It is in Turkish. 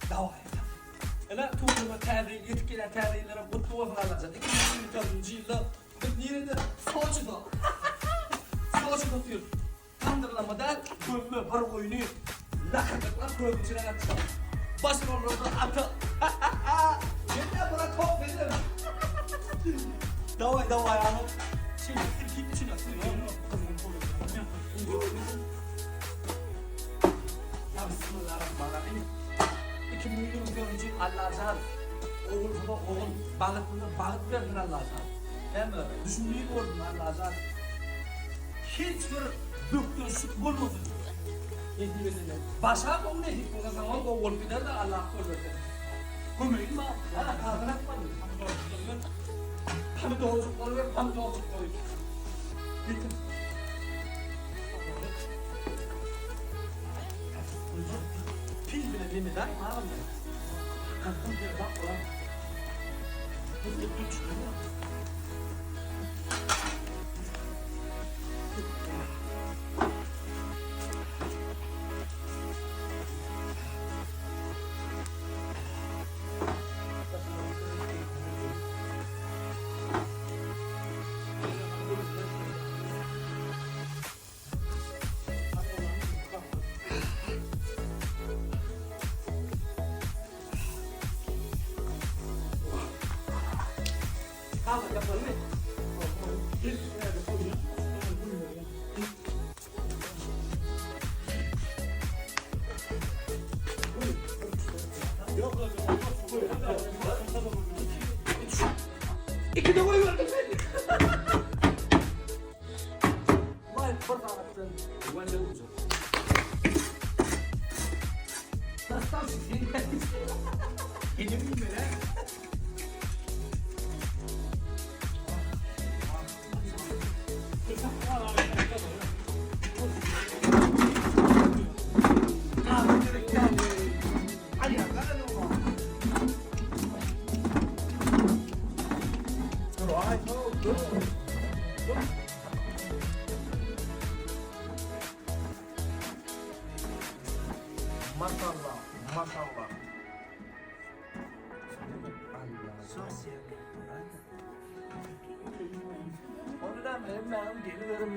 Davay. Ana tuğluma təriq, yetkilər təriqlərə mutlu olsun alacaq. 2024-cü ildə biz yerində Soçi'da. Soçi'da tüyür. Kandırlamadan köprü bir oyunu lakırdıklar köprü içine atacak. Başrollarda atı. Yine buna top verir. Davay ama. Şimdi ilk için atıyor. Ya Bismillahirrahmanirrahim. 2024 yıl Allah'tan oğul baba oğul balık verdin Allah'tan. Hem düşündüğün oldun Allah'tan. Hiçbir döktürsük olmadı. Başa bu ne hiç o zaman bu oğul gider de Allah koruyor. Kömeğin mi? Hala kalkın atmadı. Hem doğrucuk oluyor hem doğrucuk oluyor. Bitti. Pil bile demeden var mı? Kalktım diye bak ulan. Bu çıkıyor. Kalk yapalım mı? İki de koy verdim ben. Vay pırtalattın. Vay ne olacak? Nasıl sizin? Yeni bir böyle. Maşallah, maşallah. Onu da ben geliverim.